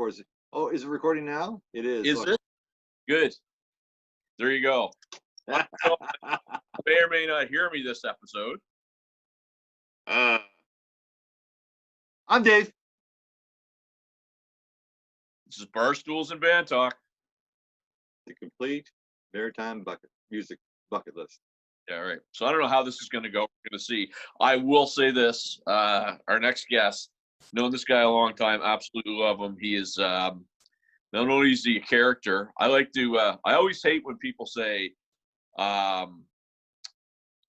course. Oh, is it recording now? It is. Is it? Good. There you go. May or may not hear me this episode. I'm Dave. This is Barstools and Bandtalk. The complete maritime music bucket list. Yeah, right. So I don't know how this is going to go. We're going to see. I will say this. Our next guest, known this guy a long time, absolutely love him. He is not only is he a character, I like to, I always hate when people say, I'm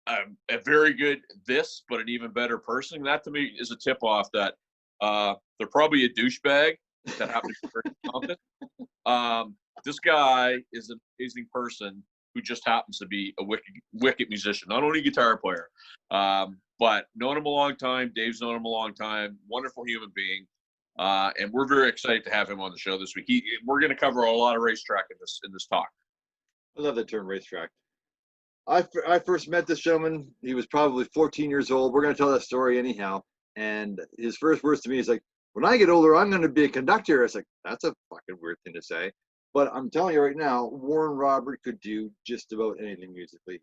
a very good this, but an even better person. That to me is a tip off that they're probably a douchebag that happens to be very confident. This guy is an amazing person who just happens to be a wicked musician, not only a guitar player, but known him a long time. Dave's known him a long time. Wonderful human being, and we're very excited to have him on the show this week. We're going to cover a lot of racetrack in this talk. I love that term, racetrack. I first met this gentleman. He was probably 14 years old. We're going to tell that story anyhow. And his first words to me is like, "When I get older, I'm going to be a conductor." I was like, that's a fucking weird thing to say. But I'm telling you right now, Warren Robert could do just about anything musically.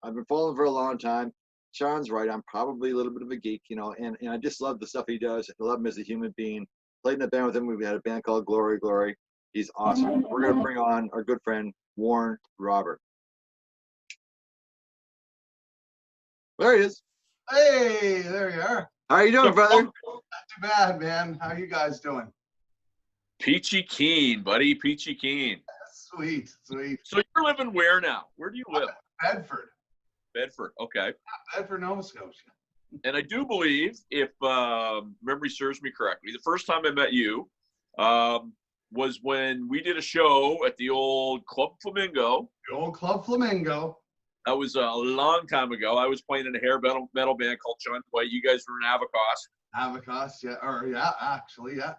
I've been following for a long time. Sean's right. I'm probably a little bit of a geek, you know, and I just love the stuff he does. I love him as a human being. Played in a band with him. We had a band called Glory Glory. He's awesome. We're going to bring on our good friend, Warren Robert. There he is. Hey, there you are. How are you doing, brother? Not too bad, man. How you guys doing? Peachy keen, buddy. Peachy keen. Sweet, sweet. So you're living where now? Where do you live? Bedford. Bedford. Okay. Bedford, Nova Scotia. And I do believe, if memory serves me correctly, the first time I met you was when we did a show at the old Club Flamingo. The old Club Flamingo. That was a long time ago. I was playing in a hair metal band called John White. You guys were in Avacost. Avacost, yeah. Actually, yeah.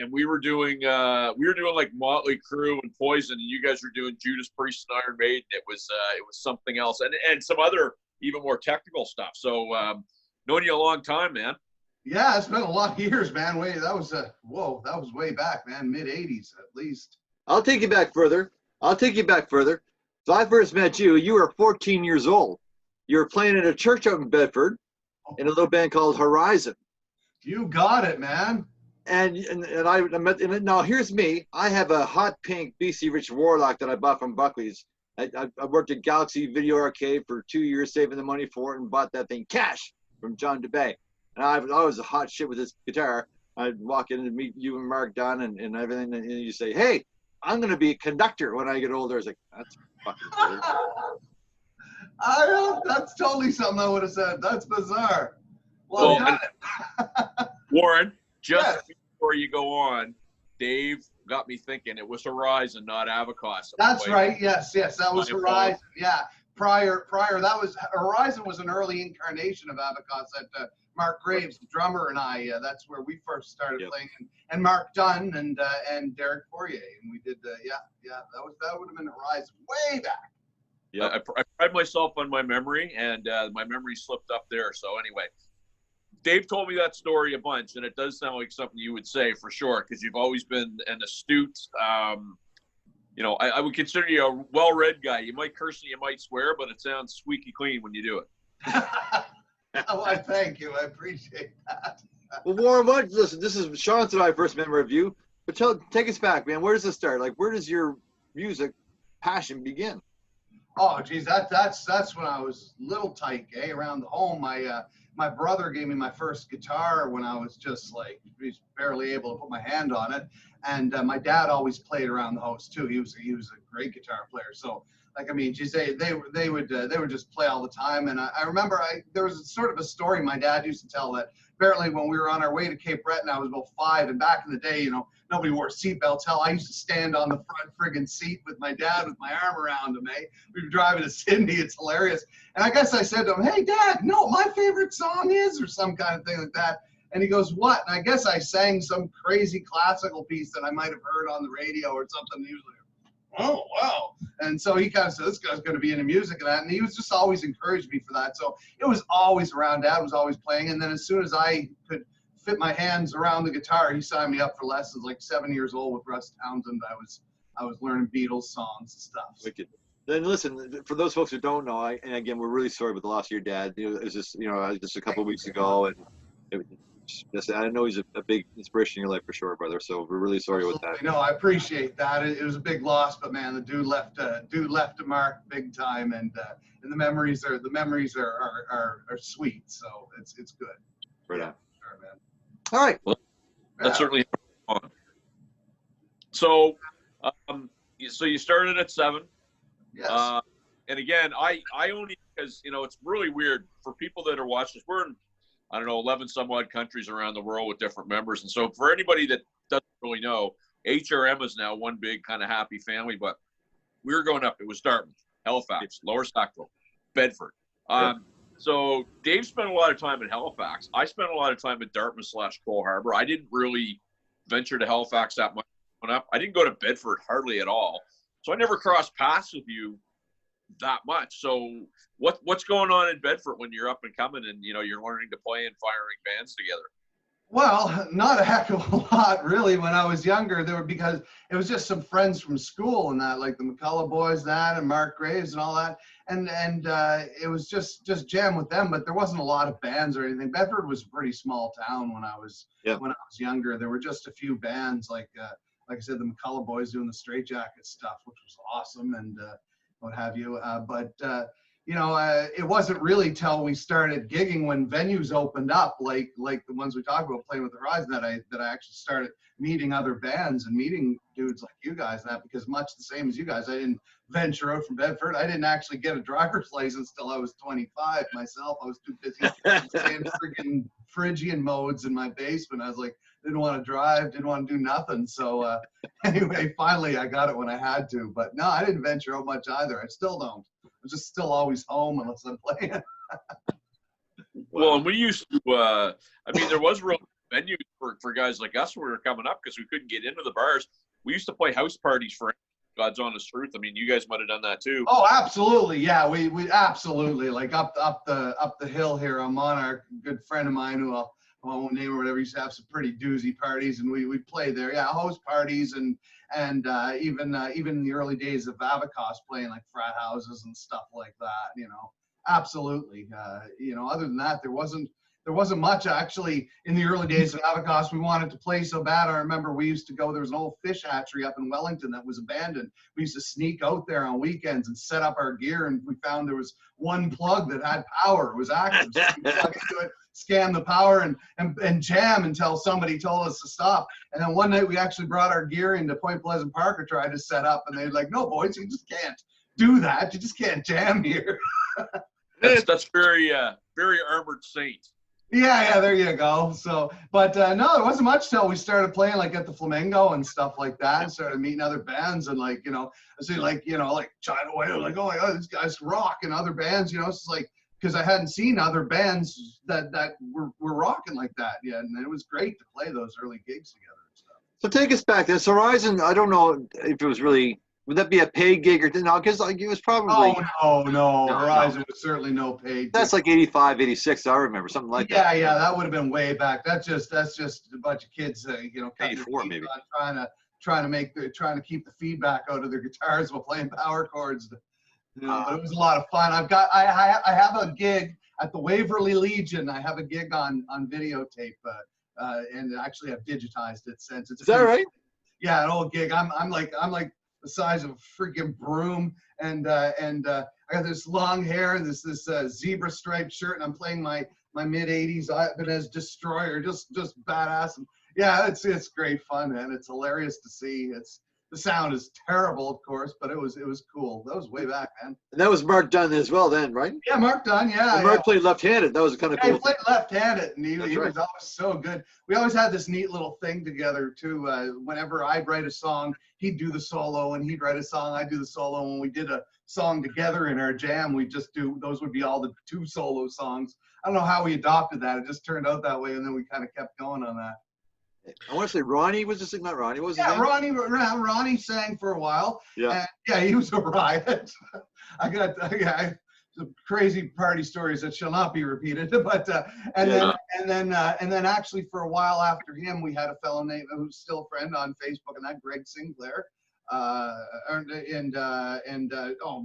And we were doing like Motley Crue and Poison, and you guys were doing Judas Priest and Iron Maiden. It was something else, and some other even more technical stuff. So known you a long time, man. Yeah, it's been a lot of years, man. That was way back, man. Mid '80s at least. I'll take you back further. So I first met you. You were 14 years old. You were playing in a church out in Bedford in a little band called Horizon. You got it, man. And I met. And now here's me. I have a hot pink BC Rich Warlock that I bought from Buckley's. I worked at Galaxy Video Arcade for 2 years, saving the money for it, and bought that thing cash from John DeBay. And I was a hot shit with this guitar. I'd walk in and meet you and Mark Dunn and everything, and you say, "Hey, I'm going to be a conductor when I get older." I was like, that's fucking weird. That's totally something I would have said. That's bizarre. Well, Warren, just before you go on, Dave got me thinking it was Horizon, not Avacost. That's right. Yes. That was Horizon. Yeah. Prior, Horizon was an early incarnation of Avacost that Mark Graves, the drummer, and I, that's where we first started playing, and Mark Dunn and Derek Poirier, and we did, that would have been Horizon way back. Yeah, I pride myself on my memory, and my memory slipped up there. So anyway, Dave told me that story a bunch, and it does sound like something you would say for sure, because you've always been an astute, you know, I would consider you a well-read guy. You might curse and you might swear, but it sounds squeaky clean when you do it. Oh, I thank you. I appreciate that. Well, Warren, listen, this is Sean's and I first member of you, but take us back, man. Where does it start? Like, where does your music passion begin? Oh, geez, that's when I was little tight, around the home. My brother gave me my first guitar when I was just like, he's barely able to put my hand on it. And my dad always played around the house too. He was a great guitar player. So, like, I mean, geez, they would just play all the time. And I remember there was sort of a story my dad used to tell that apparently when we were on our way to Cape Breton, I was about 5, and back in the day, you know, nobody wore seatbelts. Hell, I used to stand on the front friggin' seat with my dad with my arm around him, We were driving to Sydney. It's hilarious. And I guess I said to him, "Hey, Dad, no, my favorite song is," or some kind of thing like that. And he goes, "What?" And I guess I sang some crazy classical piece that I might have heard on the radio or something. He was like, "Oh, wow." And so he kind of said, "This guy's going to be into music and that." And he was just always encouraged me for that. So it was always around. Dad was always playing. And then as soon as I could fit my hands around the guitar. He signed me up for lessons like 7 years old with Russ Townsend. I was learning Beatles songs and stuff. Wicked. Then listen, for those folks who don't know, and again, we're really sorry about the loss of your dad. You know, it was just a couple of weeks ago, and I know he's a big inspiration in your life for sure, brother. So we're really sorry about that. No, I appreciate that. It was a big loss, but man, the dude left a mark big time, and the memories are sweet. So it's good. Right yeah, on. sure, man. All right. Well, that's Yeah. certainly fun. So, so you started at 7. Yes. And again, I only, because, it's really weird for people that are watching this. We're in, I don't know, 11 some odd countries around the world with different members. And so for anybody that doesn't really know, HRM is now one big kind of happy family, but we were going up. It was Dartmouth, Halifax, Lower Sackville, Bedford. So Dave spent a lot of time in Halifax. I spent a lot of time at Dartmouth/Cole Harbour. I didn't really venture to Halifax that much growing up. I didn't go to Bedford hardly at all. So I never crossed paths with you that much. So what's going on in Bedford when you're up and coming and, you're learning to play and firing bands together? Well, not a heck of a lot, really. When I was younger, because it was just some friends from school and that, like the McCullough boys, and Mark Graves and all that, and it was just jam with them. But there wasn't a lot of bands or anything. Bedford was a pretty small town when I was younger. There were just a few bands, like I said, the McCullough boys doing the Straitjacket stuff, which was awesome, and what have you. It wasn't really till we started gigging when venues opened up, like the ones we talked about, Playing with the Horizon, that I actually started meeting other bands and meeting dudes like you guys. And that, because much the same as you guys, I didn't venture out from Bedford. I didn't actually get a driver's license till I was 25 myself. I was too busy staying freaking Phrygian modes in my basement. I was like, didn't want to drive, didn't want to do nothing. So anyway, finally I got it when I had to. But no, I didn't venture out much either. I still don't. I'm just still always home unless I'm playing. Well, and we used to, there was real venues for guys like us when we were coming up because we couldn't get into the bars. We used to play house parties for God's honest truth. I mean, you guys might have done that too. Oh, absolutely. Yeah, we absolutely, like up the hill here on Monarch, a good friend of mine who I won't name or whatever, used to have some pretty doozy parties, and we played there. Yeah, host parties and even in the early days of Avacost, playing like frat houses and stuff like that. Absolutely. Other than that, there wasn't much actually in the early days of Avacost. We wanted to play so bad. I remember we used to go. There was an old fish hatchery up in Wellington that was abandoned. We used to sneak out there on weekends and set up our gear, and we found there was one plug that had power. It was active. So we plug into it, scan the power, and jam until somebody told us to stop. And then one night we actually brought our gear into Point Pleasant Park or tried to set up, and they're like, "No, boys, you just can't do that. You just can't jam here." That's very armored saint. Yeah, there you go. So, but no, it wasn't much till we started playing like at the Flamingo and stuff like that, and started meeting other bands, and like China Whale, like, oh my God, these guys rock, and other bands, it's like, because I hadn't seen other bands that were rocking like that yet, and it was great to play those early gigs together and stuff. So take us back. This Horizon, I don't know if it was really. Would that be a paid gig or no? Because like it was probably. Oh no, Horizon was certainly no paid. That's like 85, 86. I remember something like that. Yeah, that would have been way back. That's just a bunch of kids, cutting 84 maybe. Trying to keep the feedback out of their guitars while playing power chords. But it was a lot of fun. I have a gig at the Waverly Legion. I have a gig on videotape, and actually I've digitized it since. Is that right? Yeah, an old gig. I'm like the size of a freaking broom, and I got this long hair and this zebra striped shirt, and I'm playing my mid 80s Ibanez Destroyer, just badass. And yeah, it's great fun, man. It's hilarious to see. The sound is terrible, of course, but it was cool. That was way back, man. And that was Mark Dunn as well, then, right? Yeah, Mark Dunn. Yeah. And Mark played left-handed. That was kind of cool. He played left-handed, and he right. was always so good. We always had this neat little thing together too. Whenever I'd write a song, he'd do the solo, and he'd write a song, I'd do the solo. When we did a song together in our jam, we just do those would be all the 2 solo songs. I don't know how we adopted that. It just turned out that way, and then we kind of kept going on that. I want to say Ronnie was just not Ronnie. What was his name? Ronnie sang for a while. Yeah. And, yeah, he was a riot. the crazy party stories that shall not be repeated. But and then actually for a while after him, we had a fellow named who's still a friend on Facebook, and that Greg Sinclair. Oh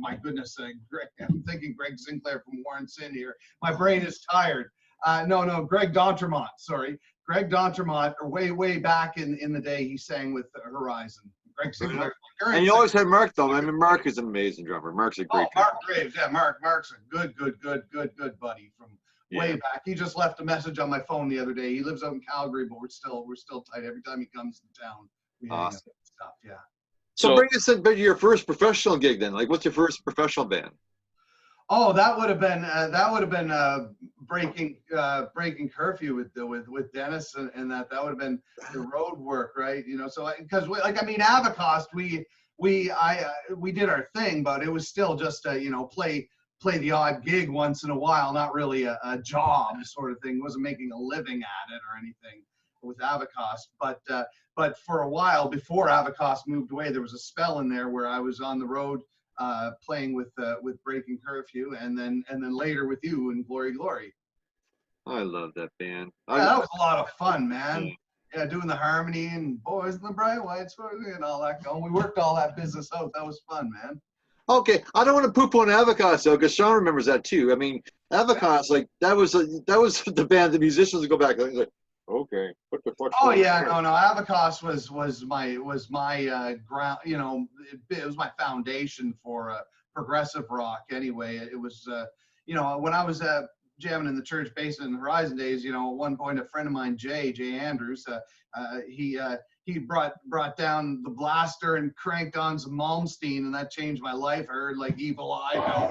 my goodness, Greg, I'm thinking Greg Sinclair from Warren Sin here. My brain is tired. No, Greg D'Entremont. Sorry, Greg D'Entremont. Or way back in the day, he sang with Horizon. Greg Sinclair. And you always had Mark though. I mean, Mark is an amazing drummer. Mark's a great. Mark Graves. Yeah, Mark's a good buddy from way back. He just left a message on my phone the other day. He lives out in Calgary, but we're still tight. Every time he comes to town, we hang out and stuff. Yeah. So bring us into your first professional gig then. Like, what's your first professional band? Oh, that would have been breaking curfew with Dennis and that would have been the road work, right? You know, so because Avacost, we did our thing, but it was still just play the odd gig once in a while, not really a job sort of thing. Wasn't making a living at it or anything with Avacost, but for a while before Avacost moved away, there was a spell in there where I was on the road playing with Breaking Curfew, and then later with you in Glory. I love that band. Yeah, that was a lot of fun, man. Yeah, doing the harmony and Boys in the Bright Lights and all that going. We worked all that business out. That was fun, man. Okay, I don't want to poop on Avacost though, because Sean remembers that too. I mean, Avacost, like that was the band. The musicians would go back. Like, okay, what the fuck? Oh yeah, no. Avacost was my ground. You know, it was my foundation for progressive rock. Anyway, it was when I was jamming in the church basement in Horizon days. You know, at one point a friend of mine, Jay Andrews, he brought down the blaster and cranked on some Malmsteen, and that changed my life. I heard like Evil Eye,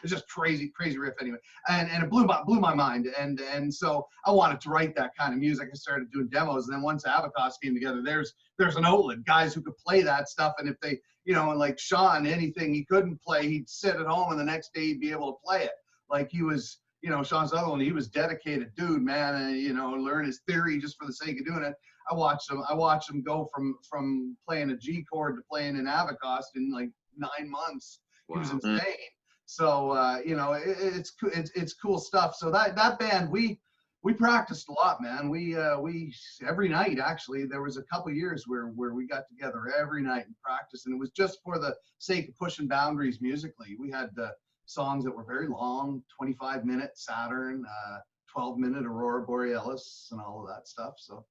it's just crazy riff anyway, and it blew my mind, and so I wanted to write that kind of music. I started doing demos, and then once Avacost came together, there's an outlet, guys who could play that stuff, and if they, and like Sean, anything he couldn't play, he'd sit at home, and the next day he'd be able to play it. Like he was, Sean's other one, he was dedicated dude, man, and learn his theory just for the sake of doing it. I watched him go from playing a G chord to playing an Avacost in like 9 months. Wow. He was insane. So it's cool stuff. So that band, we practiced a lot, man. We every night, actually. There was a couple years where we got together every night and practiced, and it was just for the sake of pushing boundaries musically. We had songs that were very long, 25-minute Saturn, 12-minute Aurora Borealis, and all of that stuff. So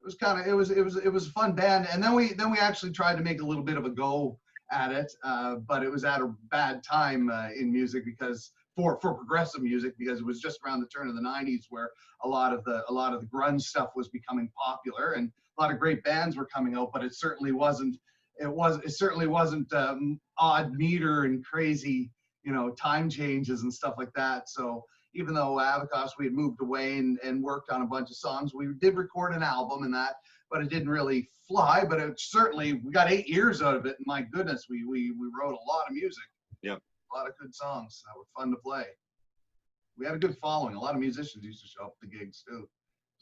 it was a fun band, and then we actually tried to make a little bit of a go at it, but it was at a bad time in music because for progressive music, because it was just around the turn of the 90s where a lot of the grunge stuff was becoming popular, and a lot of great bands were coming out, but it certainly wasn't odd meter and crazy time changes and stuff like that. So even though Avacost, we had moved away and worked on a bunch of songs, we did record an album and that, but it didn't really fly. But it certainly, we got 8 years out of it. And my goodness, we wrote a lot of music. Yep. A lot of good songs that were fun to play. We had a good following. A lot of musicians used to show up at the gigs too.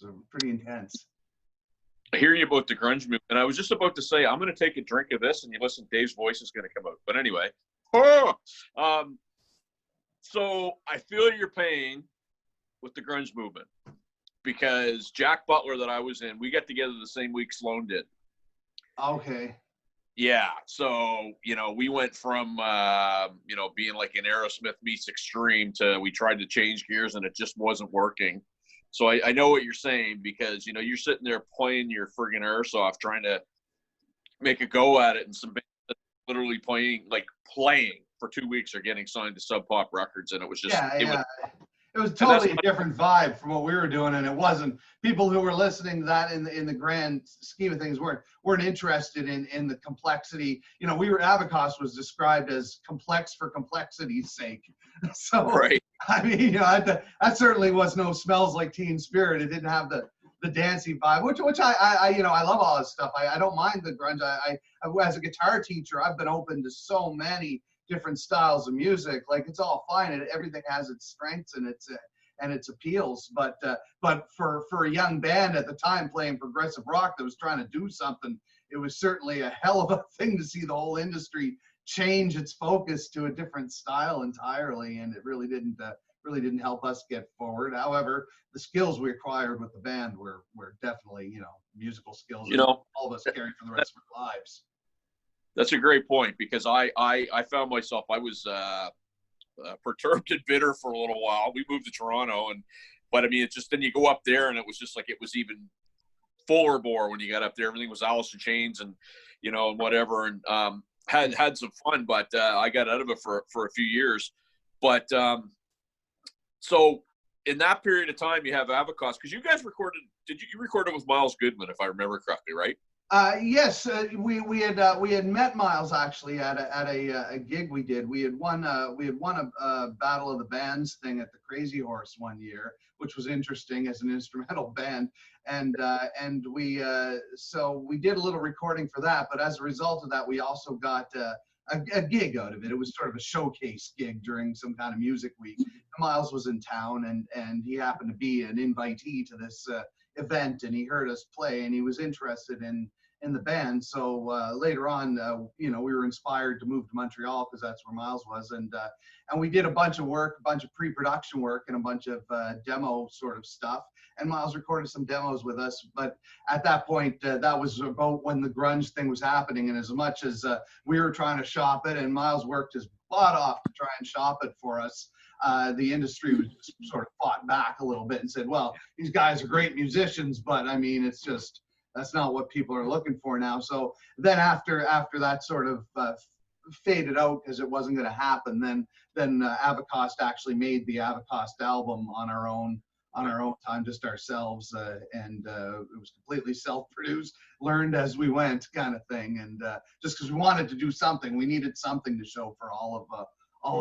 It was pretty intense. I hear you about the grunge movement. And I was just about to say, I'm going to take a drink of this, and you listen, Dave's voice is going to come out. But anyway. So I feel your pain with the grunge movement, because Jack Butler that I was in, we got together the same week Sloan did. Okay. Yeah. So, we went from, being like an Aerosmith meets Extreme to we tried to change gears and it just wasn't working. So I know what you're saying, because, you're sitting there playing your friggin' arse off trying to make a go at it, and some bands literally playing for 2 weeks or getting signed to Sub Pop Records, and it was just it was totally a different vibe from what we were doing, and it wasn't, people who were listening to that in the grand scheme of things weren't interested in the complexity. Avacost was described as complex for complexity's sake. So right. I mean, that certainly was no Smells Like Teen Spirit. It didn't have the dancey vibe, which I love all this stuff. I don't mind the grunge. I as a guitar teacher, I've been open to so many different styles of music. Like, it's all fine, and everything has its strengths and its appeals. But for a young band at the time playing progressive rock that was trying to do something, it was certainly a hell of a thing to see the whole industry change its focus to a different style entirely, and it really didn't help us get forward. However, the skills we acquired with the band were definitely, musical skills that all of us carried for the rest of our lives. That's a great point, because I found myself, I was perturbed and bitter for a little while. We moved to Toronto, but I mean, it's just, then you go up there and it was just like, it was even fuller bore when you got up there. Everything was Alice in Chains and, and whatever, and had some fun, but I got out of it for a few years. But so in that period of time, you have Avacost, because you guys recorded. You recorded with Myles Goodwin, if I remember correctly, right? Yes, we had met Myles actually at a gig we did. We had won a Battle of the Bands thing at the Crazy Horse one year, which was interesting as an instrumental band, and we did a little recording for that. But as a result of that, we also got a gig out of it. It was sort of a showcase gig during some kind of music week. Myles was in town, and he happened to be an invitee to this event, and he heard us play, and he was interested in the band. So later on, we were inspired to move to Montreal because that's where Myles was, and we did a bunch of work, a bunch of pre-production work, and a bunch of demo sort of stuff. And Myles recorded some demos with us. But at that point, that was about when the grunge thing was happening. And as much as we were trying to shop it, and Myles worked his butt off to try and shop it for us, the industry was just sort of fought back a little bit and said, well, these guys are great musicians, but I mean, it's just, that's not what people are looking for now. So then after that sort of faded out because it wasn't going to happen, then Avacost actually made the Avacost album on our own time, just ourselves, and it was completely self-produced, learned as we went kind of thing, and just because we wanted to do something, we needed something to show for all of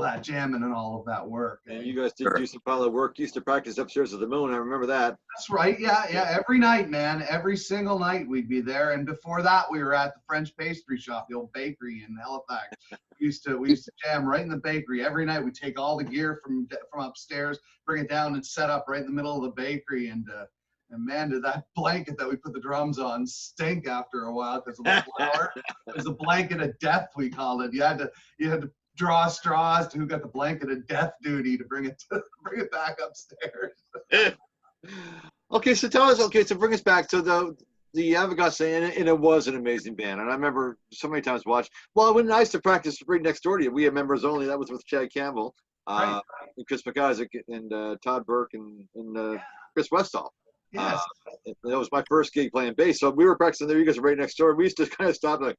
that jamming and all of that work. And you guys did do some pile of work. You used to practice upstairs at the Moon. I remember that. That's right. Yeah. Every night, man. Every single night we'd be there. And before that, we were at the French pastry shop, the old bakery in Halifax. We used to jam right in the bakery every night. We'd take all the gear from upstairs, bring it down, and set up right in the middle of the bakery. And man, did that blanket that we put the drums on stink after a while because of the flour. It was a blanket of death, we called it. You had to draw straws to who got the blanket of death duty to bring it back upstairs. Okay, so tell us. Okay, so bring us back to the Avacost, and it was an amazing band. And I remember so many times watching. Well, when I used to practice right next door to you, we had members only. That was with Chad Campbell, Right. and Chris McIsaac, and Todd Burke, and Chris Westall. Yes. That was my first gig playing bass. So we were practicing there. You guys were right next door. We used to kind of stop like,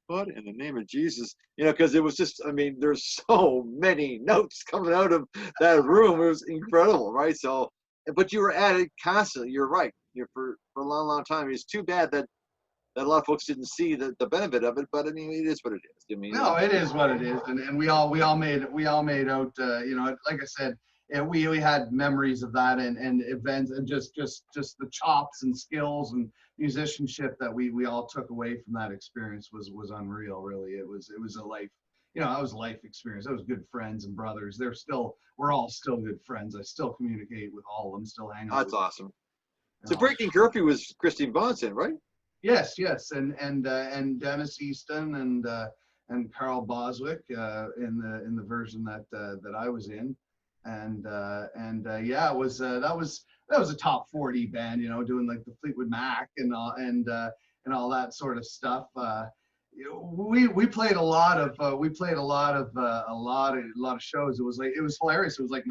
what in the name of Jesus? Because it was just, I mean, there's so many notes coming out of that room. It was incredible, right? So, but you were at it constantly. You're right. For a long, long time. It's too bad that a lot of folks didn't see the benefit of it. But I mean, it is what it is. I mean, no, it is what it is, and we all made out. Like I said, we had memories of that and events and just the chops and skills and musicianship that we all took away from that experience was unreal. Really, it was a life. That was a life experience. That was good friends and brothers. We're all still good friends. I still communicate with all of them. Still hang out. That's awesome. So Breaking Curfew was Christine Vaughn's in, right? Yes, and Dennis Easton and Carl Boswick in the version that I was in, and it was that was a top 40 band, doing like the Fleetwood Mac and all that sort of stuff. We played a lot of shows. It was hilarious. It was like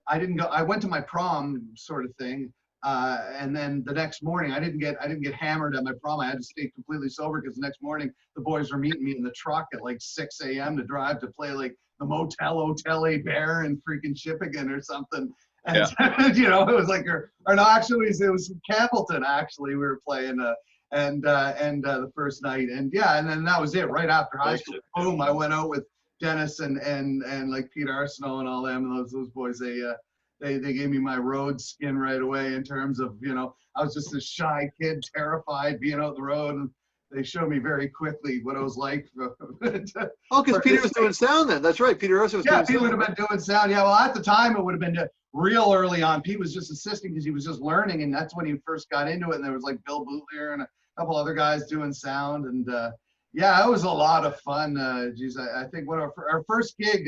I went to my prom sort of thing. And then the next morning, I didn't get hammered at my prom. I had to stay completely sober because the next morning the boys were meeting me in the truck at like 6 a.m. to drive to play like the Hotel A Bear in freaking Shippigan or something. And yeah. It was like, or no, actually it was Campbellton. Actually, we were playing the first night, and then that was it. Right after high school, boom, I went out with Dennis and like Pete Arsenault and all them, and those boys. They gave me my road skin right away in terms of, I was just a shy kid, terrified being out the road, and they showed me very quickly what it was like. Because Peter was doing sound then. That's right. Peter also was doing sound. Yeah, Pete would have been doing sound. Yeah, well, at the time, it would have been real early on. Pete was just assisting because he was just learning, and that's when he first got into it. And there was like Bill Bootlier and a couple other guys doing sound, and Yeah, it was a lot of fun. Geez, I think what our first gig,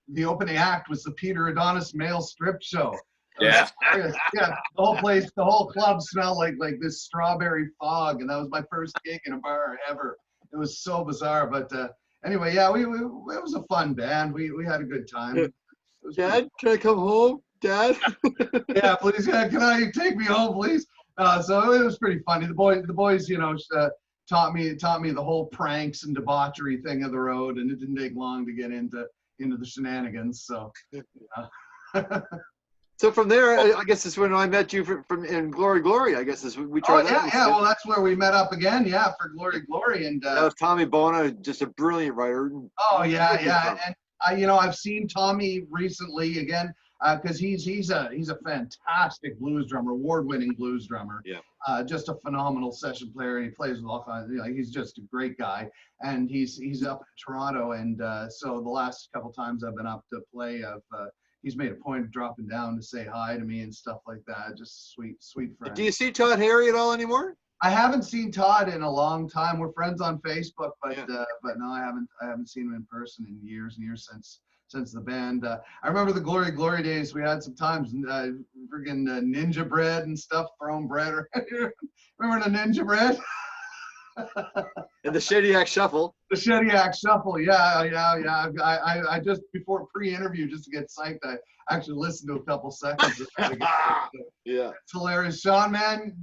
the opening act was the Peter Adonis male strip show. Yeah. Yeah, the whole place, the whole club smelled like this strawberry fog, and that was my first gig in a bar ever. It was so bizarre, but anyway, yeah, it was a fun band. We had a good time. Dad, can I come home? Dad? Yeah, please, yeah, can I take me home, please? So it was pretty funny. The boys, taught me the whole pranks and debauchery thing of the road, and it didn't take long to get into the shenanigans. So, So from there, I guess is when I met you from in Glory Glory. I guess is we tried. Yeah. Well, that's where we met up again. Yeah, for Glory Glory, and that was Tommy Bona, just a brilliant writer. Oh yeah, and I've seen Tommy recently again. Because he's a fantastic blues drummer, award-winning blues drummer. Yeah. Just a phenomenal session player, and he plays with all kinds. He's just a great guy, and he's up in Toronto, and so the last couple times I've been up to play, he's made a point of dropping down to say hi to me and stuff like that. Just sweet friend. Do you see Todd Harry at all anymore? I haven't seen Todd in a long time. We're friends on Facebook, but Yeah. but no, I haven't seen him in person in years and years since the band. I remember the Glory days. We had some times, friggin' Ninja Bread and stuff, throwing bread. Remember the Ninja Bread? And the Shadiac Shuffle. The Shediac Shuffle, yeah. I just before pre-interview, just to get psyched, I actually listened to a couple seconds. Yeah. It's hilarious. Sean, man,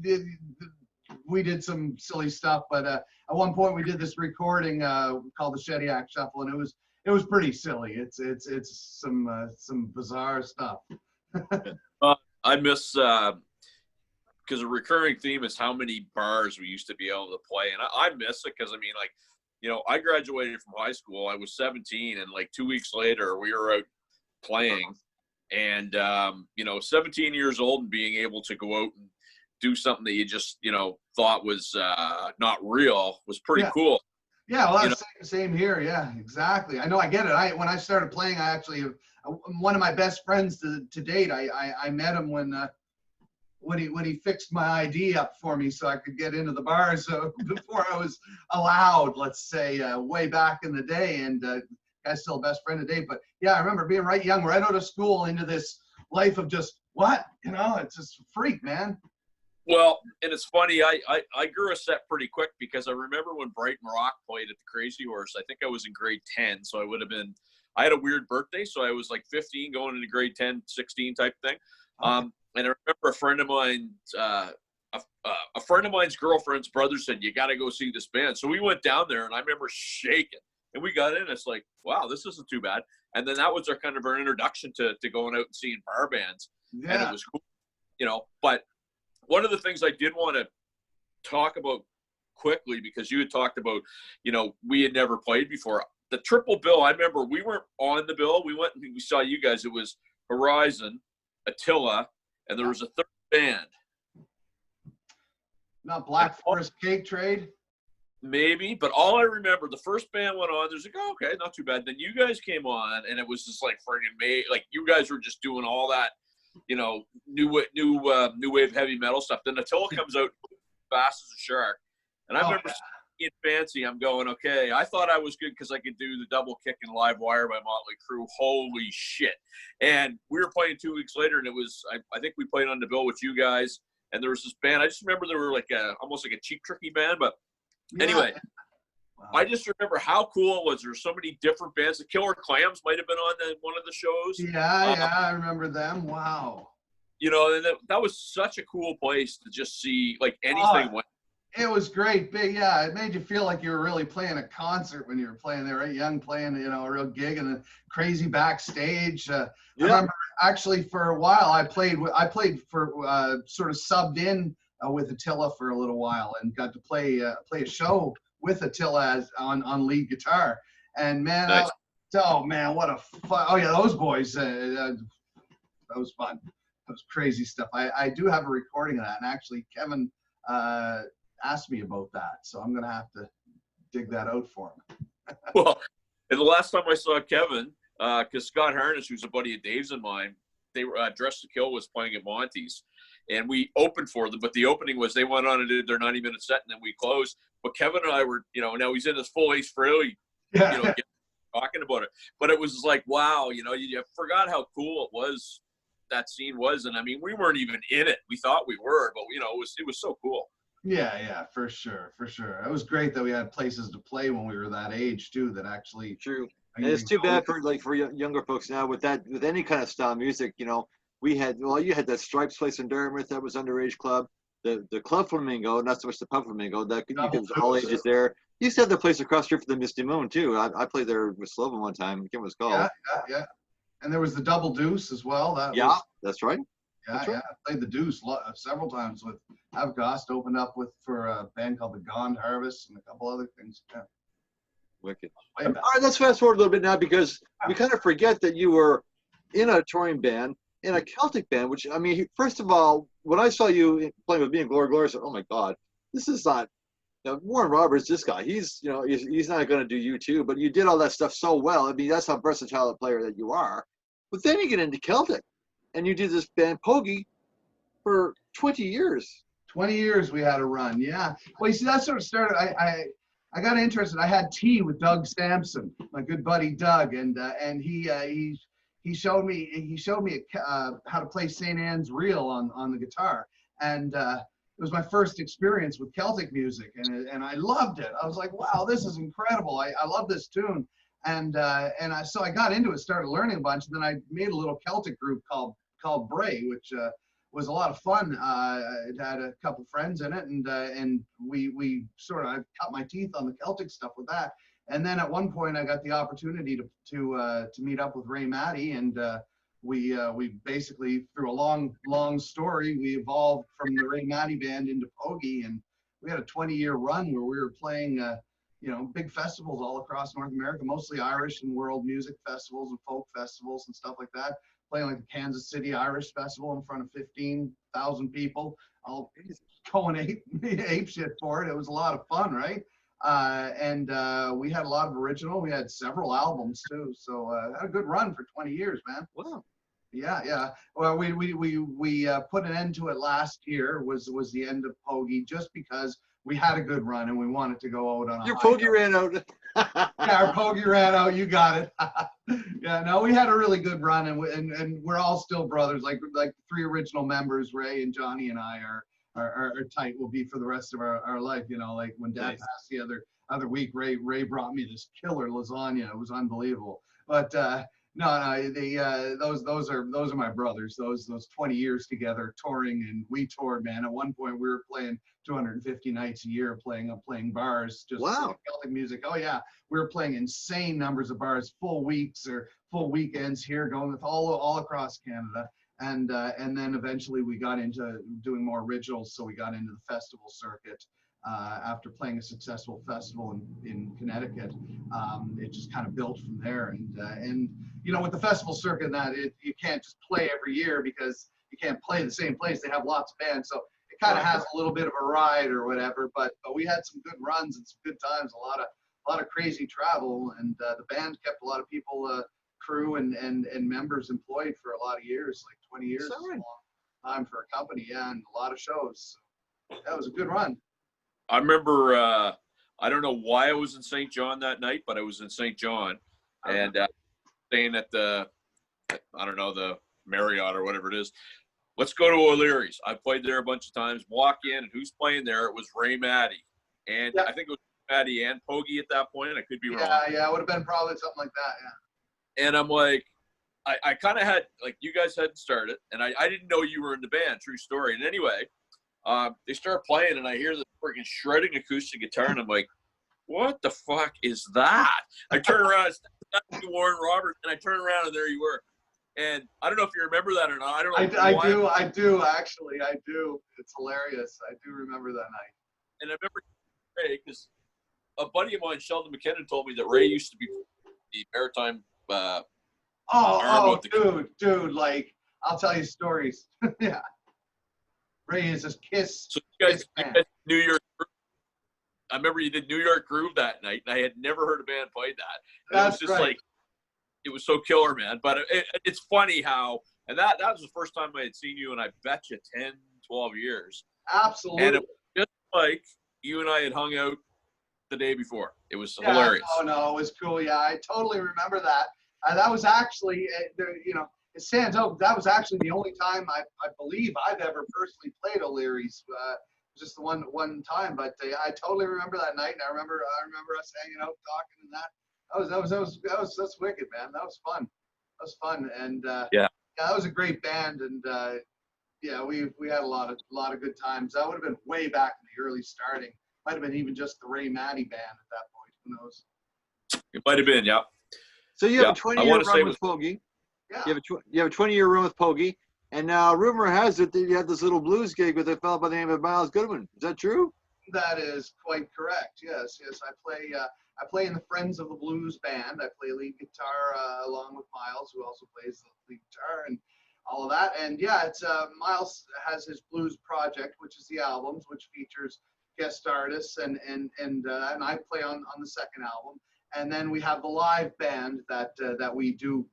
we did some silly stuff, but at one point we did this recording called the Shediac Shuffle, and it was pretty silly. It's some bizarre stuff. I miss because a recurring theme is how many bars we used to be able to play, and I miss it because I graduated from high school. I was 17, and like 2 weeks later we were out playing, and 17 years old and being able to go out and do something that you just thought was not real was pretty cool. Yeah, well, that's same here. Yeah, exactly. I know. I get it. When I started playing, I actually one of my best friends to date. I met him when he fixed my ID up for me so I could get into the bars before I was allowed. Let's say way back in the day, and guy's still a best friend to date. But yeah, I remember being right out of school into this life of just it's just a freak, man. Well, and it's funny, I grew a set pretty quick because I remember when Brighton Rock played at the Crazy Horse. I think I was in grade 10, so I had a weird birthday, so I was like 15 going into grade 10, 16 type thing. And I remember a friend of mine's girlfriend's brother said, "You got to go see this band." So we went down there, and I remember shaking. And we got in. It's like, wow, this isn't too bad. And then that was our introduction to going out and seeing bar bands, and it was cool, But one of the things I did want to talk about quickly, because you had talked about, we had never played before. The triple bill, I remember we weren't on the bill. We went and we saw you guys. It was Horizon, Attila, and there was a third band. Not Black Forest Cake Trade? Maybe, but all I remember, the first band went on. There's like, oh, okay, not too bad. Then you guys came on, and it was just like friggin' like you guys were just doing all that, new wave heavy metal stuff. Then Attila comes out fast as a shark, and I remember seeing Fancy. I'm going, okay. I thought I was good because I could do the double kick and Live Wire by Motley Crue. Holy shit! And we were playing 2 weeks later, and it was I think we played on the bill with you guys, and there was this band. I just remember there were like almost like a Cheap Tricky band, but anyway. Wow. I just remember how cool it was. There were so many different bands. The Killer Clams might have been on one of the shows. Yeah, I remember them. Wow. And that was such a cool place to just see like anything. It was great. Big, yeah. It made you feel like you were really playing a concert when you were playing there, right? Young, playing, a real gig, and then crazy backstage. I remember actually for a while I played for sort of subbed in with Attila for a little while, and got to play a show with Attila on lead guitar. And man, nice. What a fun! Oh yeah, those boys. That was fun. That was crazy stuff. I do have a recording of that, and actually Kevin asked me about that, so I'm gonna have to dig that out for him. Well, and the last time I saw Kevin, because Scott Harness, who's a buddy of Dave's and mine, they were Dressed to Kill was playing at Monty's. And we opened for them, but the opening was they went on and did their 90-minute set, and then we closed. But Kevin and I were, you know, now he's in his full age frailty, Yeah. you know, talking about it. But it was like, wow, you know, you forgot how cool it was, that scene was. And I mean, we weren't even in it. We thought we were, but you know, it was so cool. Yeah, for sure. It was great that we had places to play when we were that age too. That actually True. And it's too bad for younger folks now with any kind of style music. You know, you had that Stripes place in Dartmouth that was underage club. The Club Flamingo, not so much the Pub Flamingo. That you could all ages there. You used to have the place across the street for the Misty Moon too. I played there with Slovan one time. I can't remember what it's called. Yeah. And there was the Double Deuce as well. That's right. Yeah. I played the Deuce several times with Avacost. Opened up for a band called the Gond Harvest and a couple other things. Yeah. Wicked. Way All back. right, let's fast forward a little bit now because we kind of forget that you were in a touring band, in a Celtic band, which, I mean, first of all, when I saw you playing with me and Gloria, I said, oh my God, this is not, you know, Warren Roberts, this guy, he's not going to do U2, but you did all that stuff so well. I mean, that's how versatile a player that you are. But then you get into Celtic, and you did this band, Pogie, for 20 years. 20 years we had a run, yeah. Well, you see, that sort of started, I got interested. I had tea with Doug Sampson, my good buddy Doug, and he showed me how to play St. Anne's Reel on the guitar, and it was my first experience with Celtic music, and I loved it. I was like, wow, this is incredible. I love this tune, so I got into it, started learning a bunch, and then I made a little Celtic group called Bray, which was a lot of fun. It had a couple friends in it, and we sort of, I cut my teeth on the Celtic stuff with that. And then at one point, I got the opportunity to meet up with Ray Matty, and we basically, through a long story, we evolved from the Ray Matty band into Pogie, and we had a 20-year run where we were playing big festivals all across North America, mostly Irish and world music festivals and folk festivals and stuff like that. Playing like the Kansas City Irish Festival in front of 15,000 people. I'll going ape shit for it. It was a lot of fun, right? We had a lot of original. We had several albums too. So had a good run for 20 years, man. Wow. Yeah. Well, we put an end to it last year. Was the end of Pogie, just because we had a good run and we wanted to go out on a Your high Pogie note. ran out. Yeah, our Pogie ran out. You got it. Yeah, no, we had a really good run, and we're all still brothers. Like the three original members, Ray and Johnny and I are tight. Will be for the rest of our life. You know, like when Dad Nice. passed the other week, Ray brought me this killer lasagna. It was unbelievable. But those are my brothers. Those 20 years together touring, and we toured, man. At one point, we were playing 250 nights a year, playing bars, just Wow. Celtic music. Oh yeah, we were playing insane numbers of bars, full weeks or full weekends here, going with all across Canada. And then eventually we got into doing more originals, so we got into the festival circuit. After playing a successful festival in Connecticut, it just kind of built from there. And with the festival circuit, you can't just play every year because you can't play the same place. They have lots of bands, so it kind of has a little bit of a ride or whatever. But we had some good runs and some good times, a lot of crazy travel, and the band kept a lot of people, crew and members employed for a lot of years, like 20 years. That's is a right. long time for a company, yeah, and a lot of shows. So that was a good run. I remember, I don't know why I was in St. John that night, but I was in St. John and staying at the Marriott or whatever it is. Let's go to O'Leary's. I played there a bunch of times. Walk in, and who's playing there? It was Ray Matty. And I think it was Matty and Pogie at that point. I could be wrong. Yeah, it would have been probably something like that, yeah. And I'm like, I kind of had, like, you guys hadn't started, and I didn't know you were in the band, true story. And anyway, they start playing, and I hear the freaking shredding acoustic guitar, and I'm like, what the fuck is that? I turn around, it's Warren Roberts, and I turn around, and there you were. And I don't know if you remember that or not. I don't know. I do, actually. I do. It's hilarious. I do remember that night. And I remember Ray, because a buddy of mine, Sheldon McKinnon, told me that Ray used to be the maritime dude, like, I'll tell you stories. Yeah. Ray is just Kiss. So you guys New York Groove. I remember you did New York Groove that night, and I had never heard a band play that. And it was just like, it was so killer, man. But it's funny how, and that was the first time I had seen you, and I bet you 10, 12 years. Absolutely. And it was just like you and I had hung out the day before. It was Yeah, hilarious. oh no, it was cool. Yeah, I totally remember that. That was actually, it stands out. That was actually the only time I believe I've ever personally played O'Leary's. Just the one time, but I totally remember that night, and I remember us hanging out, talking, and that's wicked, man. That was fun. That was fun, and Yeah. that was a great band, and yeah, we had a lot of good times. That would have been way back in the early starting. Might have been even just the Ray Matty band at that point. Who knows? It might have been, yeah. So you have Yeah, a 20-year I want to say run it with was Pogie. Yeah. You have a 20-year run with Pogie, and now rumor has it that you had this little blues gig with a fellow by the name of Myles Goodwin. Is that true? That is quite correct. Yes. I play in the Friends of the Blues band. I play lead guitar along with Myles, who also plays the lead guitar and all of that. And yeah, it's Myles has his blues project, which is the albums, which features guest artists, and I play on the second album. And then we have the live band that we do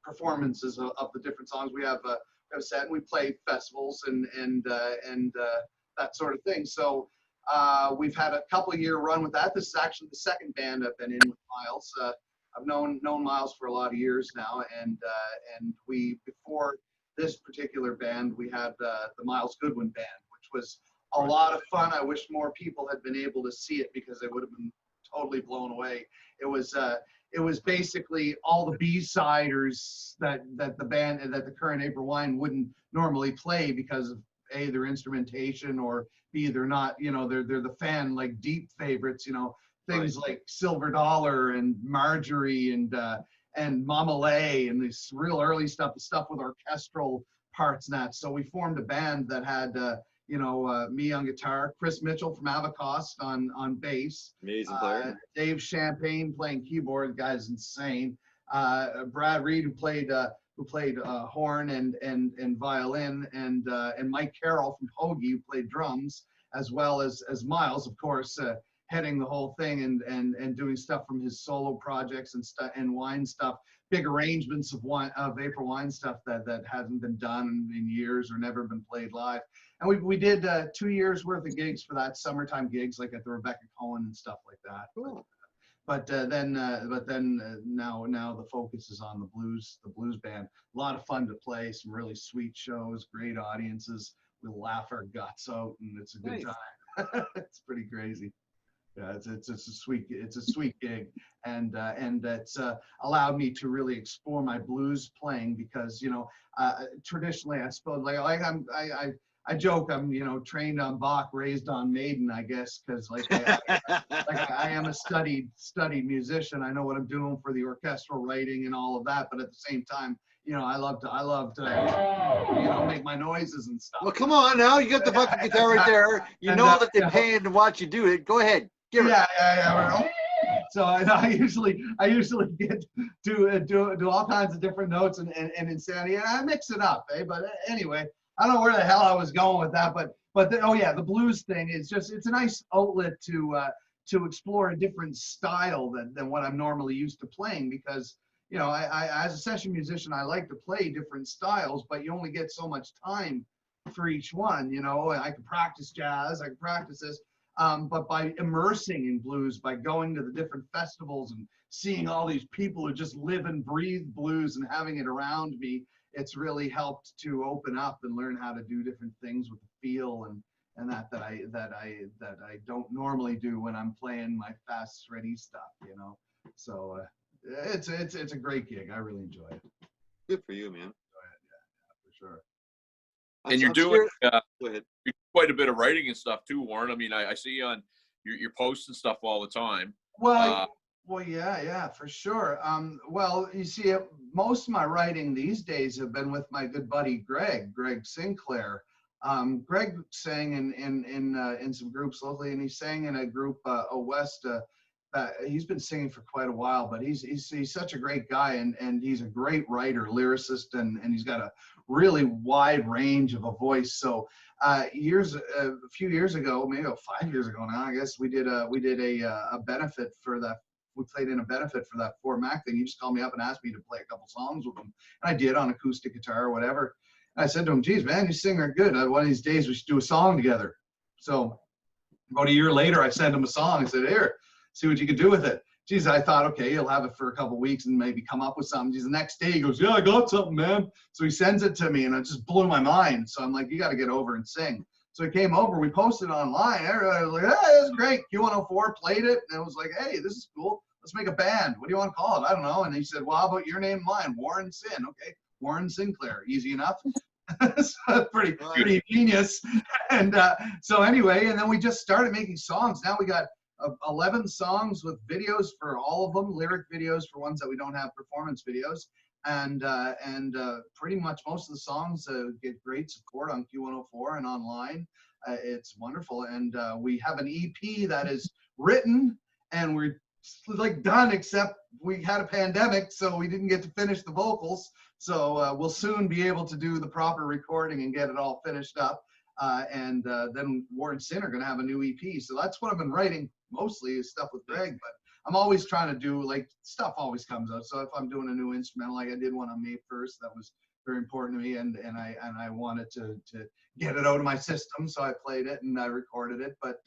performances of the different songs. We have a set, and we play festivals and that sort of thing. So we've had a couple-year run with that. This is actually the second band I've been in with Myles. I've known Myles for a lot of years now, and we, before this particular band, we had the Myles Goodwin band, which was a lot of fun. I wish more people had been able to see it, because they would have been totally blown away. It was basically all the B-siders that the band and that the current April Wine wouldn't normally play, because of A, their instrumentation, or B, they're not, they're the fan, like, deep favorites, things like Silver Dollar and Marjorie and Mama Lay, and this real early stuff, the stuff with orchestral parts and that. So we formed a band that had me on guitar, Chris Mitchell from Avacost on bass, Amazing player. Dave Champagne playing keyboard. The guy's insane. Brad Reed, who played horn and violin, and Mike Carroll from Pogie, who played drums, as well as Myles, of course, heading the whole thing and doing stuff from his solo projects and wine stuff, big arrangements of April Wine stuff that hasn't been done in years or never been played live. And we did 2 years worth of gigs for that, summertime gigs, like at the Rebecca Cohen and stuff like that. Cool. But then now the focus is on the blues band. A lot of fun to play, some really sweet shows, great audiences. We laugh our guts out, and it's a good time. It's pretty crazy. Yeah, it's a sweet gig, and it's allowed me to really explore my blues playing, because traditionally, I suppose, like I joke, I'm trained on Bach, raised on Maiden, I guess, because I am a studied musician. I know what I'm doing for the orchestral writing and all of that, but at the same time, I love to make my noises and stuff. Well, come on now, you got the fucking guitar right there. You know that they're paying to watch you do it. Go ahead, give it. Yeah. So I usually get do all kinds of different notes and insanity, and I mix it up, But anyway, I don't know where the hell I was going with that, but the blues thing is it's a nice outlet to explore a different style than what I'm normally used to playing, because I as a session musician, I like to play different styles, but you only get so much time for each one. I can practice jazz, I can practice this, but by immersing in blues, by going to the different festivals and seeing all these people who just live and breathe blues and having it around me, it's really helped to open up and learn how to do different things with the feel and that I don't normally do when I'm playing my fast, ready stuff. So it's a great gig. I really enjoy it. Good for you, man. Yeah, for sure. And you're doing Go ahead. quite a bit of writing and stuff too, Warren. I mean, I see you on your posts and stuff all the time. Well, yeah, for sure. Well, you see, most of my writing these days have been with my good buddy Greg Sinclair. Greg sang in some groups locally, and he sang in a group West. He's been singing for quite a while, but he's such a great guy, and he's a great writer, lyricist, and he's got a really wide range of a voice. So a few years ago, maybe about 5 years ago now, I guess, we did a benefit for that. We played in a benefit for that Fort Mac thing. He just called me up and asked me to play a couple songs with him, and I did on acoustic guitar or whatever. And I said to him, "Geez, man, you sing are good. One of these days we should do a song together." So about a year later, I sent him a song. I said, "Here, see what you could do with it. Geez, I thought, okay, he'll have it for a couple of weeks and maybe come up with something. Geez, the next day he goes, yeah, I got something, man. So he sends it to me and it just blew my mind. So I'm like, you got to get over and sing. So he came over, we posted it online. Everybody was like, hey, this is great. Q104 played it. And it was like, hey, this is cool. Let's make a band. What do you want to call it? I don't know. And he said, well, how about your name and mine? Warren Sin. Okay, Warren Sinclair. Easy enough. So pretty genius. And so anyway, and then we just started making songs. Now we got 11 songs with videos for all of them, lyric videos for ones that we don't have performance videos. And pretty much most of the songs get great support on Q104 and online. It's wonderful. And we have an EP that is written and we're like done, except we had a pandemic, so we didn't get to finish the vocals. So we'll soon be able to do the proper recording and get it all finished up. And then Warren Sin are going to have a new EP. So that's what I've been writing mostly, is stuff with Greg. But I'm always trying to do, like, stuff always comes out. So if I'm doing a new instrumental, like I did one on May 1st, that was very important to me, and I wanted to get it out of my system. So I played it and I recorded it. But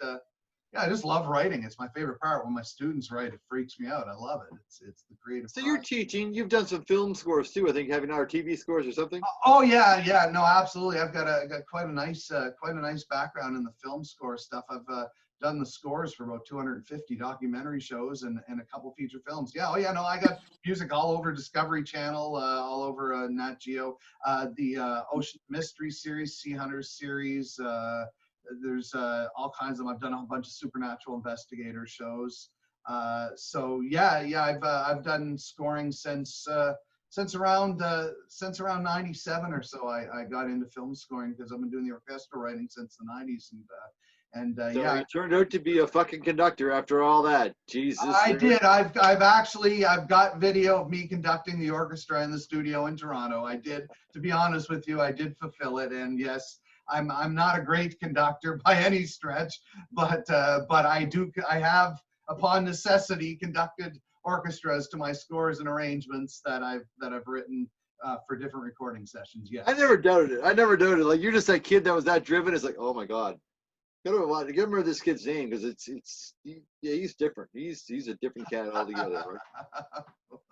yeah, I just love writing. It's my favorite part. When my students write, it freaks me out. I love it. It's the creative. So you're teaching. You've done some film scores too. I think, having our TV scores or something. Oh yeah, no, absolutely. I've got quite a nice background in the film score stuff. I've done the scores for about 250 documentary shows and a couple feature films. Yeah, oh yeah, no, I got music all over Discovery Channel, all over Nat Geo, the Ocean Mystery series, Sea Hunters series. There's all kinds of them. I've done a bunch of supernatural investigator shows. So yeah, I've done scoring since around 97 or so. I got into film scoring because I've been doing the orchestral writing since the 90s. So yeah, you turned out to be a fucking conductor after all that. Jesus. I did. I've got video of me conducting the orchestra in the studio in Toronto. I did. To be honest with you, I did fulfill it. And yes, I'm not a great conductor by any stretch, but I have, upon necessity, conducted orchestras to my scores and arrangements that I've written for different recording sessions. Yeah. I never doubted it. Like, you're just that kid that was that driven. It's like, oh my God. Gotta remember this kid's name, because he's different. He's a different cat altogether. Right?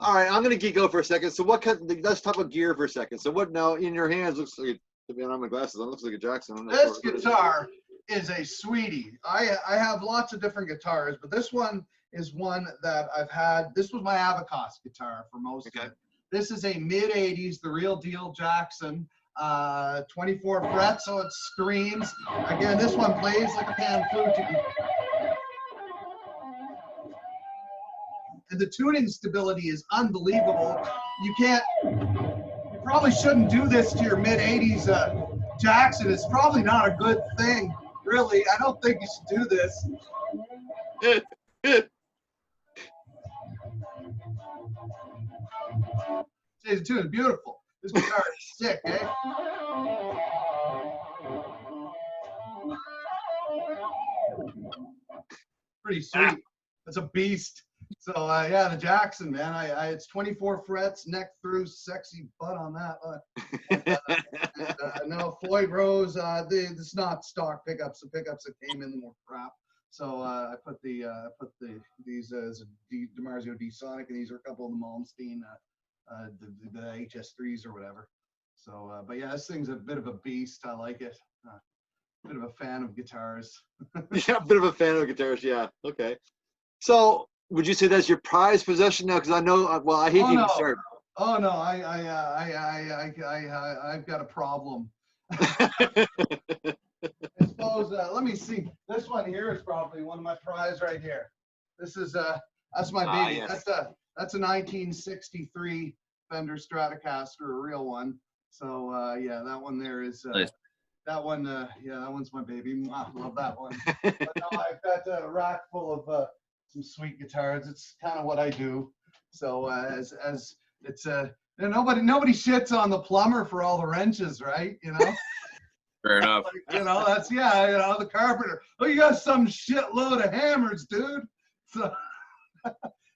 All right, I'm gonna geek out for a second. So let's talk about gear for a second. So what now in your hands looks like? To be honest, my glasses on, looks like a Jackson. This guitar is a sweetie. I have lots of different guitars, but this one is one that I've had. This was my Avacost guitar for most of it. This is a mid-'80s, the real deal Jackson, 24 frets, so it screams. Again, this one plays like a pan flute. And the tuning stability is unbelievable. You probably shouldn't do this to your mid-'80s Jackson. It's probably not a good thing, really. I don't think you should do this. The tune is beautiful. This guitar is sick, eh? Pretty sweet. That's a beast. So yeah, the Jackson, man. It's 24 frets, neck through, sexy butt on that. No, Floyd Rose. It's not stock pickups. The pickups that came in were crap. So I put these as a DiMarzio D Sonic, and these are a couple of the Malmsteen, the HS3s or whatever. So, but yeah, this thing's a bit of a beast. I like it. Bit of a fan of guitars. Yeah, a bit of a fan of guitars. Yeah. Okay. So, would you say that's your prized possession now? Because I know. Well, I hate to even start. Oh no, I've got a problem. I suppose. Let me see. This one here is probably one of my prize right here. This is that's my baby. Yes. That's a 1963 Fender Stratocaster, a real one. So yeah, that one there is. Nice. That one, yeah, that one's my baby. I love that one. But no, I've got a rack full of some sweet guitars. It's kind of what I do. So as it's nobody shits on the plumber for all the wrenches, right? You know. Fair enough. Like, that's the carpenter. Oh, you got some shitload of hammers, dude. So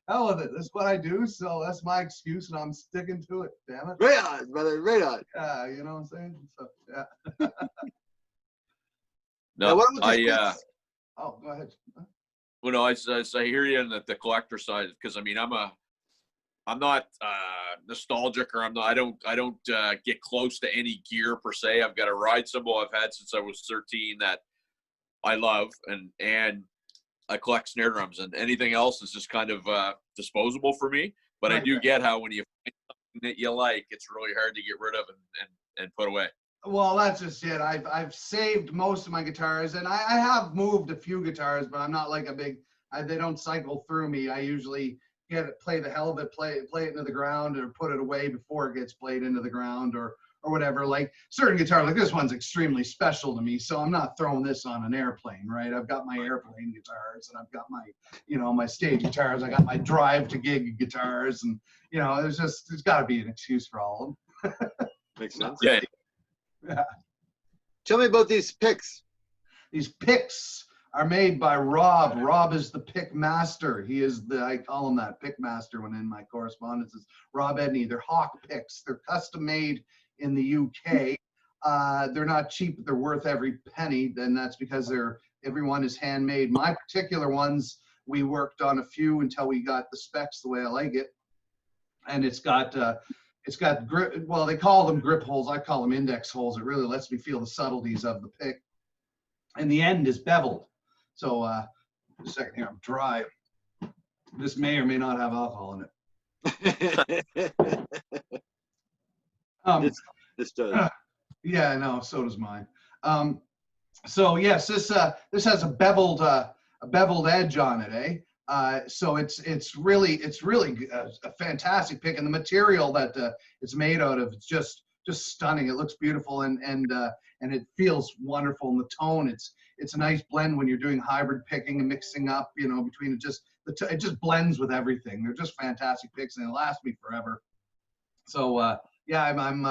hell with it. That's what I do. So that's my excuse, and I'm sticking to it. Damn it. Right on, brother. Right on. Yeah, you know what I'm saying. So yeah. No, Oh, go ahead. Well, no, I hear you on the collector side, because I mean, I'm not nostalgic, or I don't get close to any gear per se. I've got a ride cymbal I've had since I was 13 that I love, and I collect snare drums, and anything else is just kind of disposable for me. But I do get how when you find something that you like, it's really hard to get rid of and put away. Well, that's just it. I've saved most of my guitars, and I have moved a few guitars, but I'm not like a big. They don't cycle through me. I usually play the hell of it, play it into the ground, or put it away before it gets played into the ground, or whatever. Like certain guitars, like this one's extremely special to me, so I'm not throwing this on an airplane, right? I've got my airplane guitars, and I've got my, my stage guitars. I got my drive to gig guitars, and there's got to be an excuse for all of them. Makes sense. Yeah. Yeah. Tell me about these picks. These picks are made by Rob. Rob is the pick master. He is I call him that, pick master, when in my correspondences. Rob Edney. They're Hawk picks. They're custom made in the UK. They're not cheap, but they're worth every penny. Then that's because everyone is handmade. My particular ones, we worked on a few until we got the specs the way I like it. And it's got grip. Well, they call them grip holes. I call them index holes. It really lets me feel the subtleties of the pick. And the end is beveled. So, a second here, I'm dry. This may or may not have alcohol in it. This does. Yeah, no, so does mine. So yes, this has a beveled edge on it, eh? So it's really a fantastic pick, and the material that it's made out of, it's just stunning. It looks beautiful, and it feels wonderful. And the tone, it's a nice blend when you're doing hybrid picking and mixing up, between it just blends with everything. They're just fantastic picks, and they last me forever. So yeah, I'm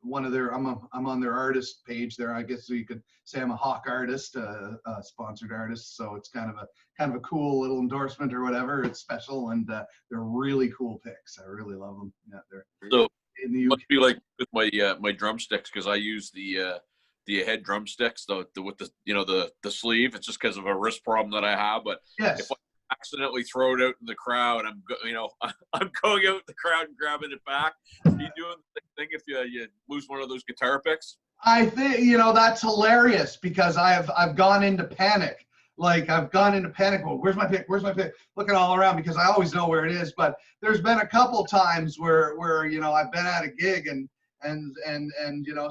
one of their, I'm on their artist page there. I guess so you could say I'm a Hawk artist, a sponsored artist. So it's kind of a cool little endorsement or whatever. It's special, and they're really cool picks. I really love them. Yeah, they're so in the UK. must be like with my drumsticks, because I use the head drumsticks, with the sleeve. It's just because of a wrist problem that I have. But yes. If I accidentally throw it out in the crowd, I'm going out in the crowd and grabbing it back. Are you doing the same thing if you lose one of those guitar picks? I think that's hilarious, because I've gone into panic. Like I've gone into panic. Well, where's my pick? Where's my pick? Looking all around, because I always know where it is. But there's been a couple times where I've been at a gig and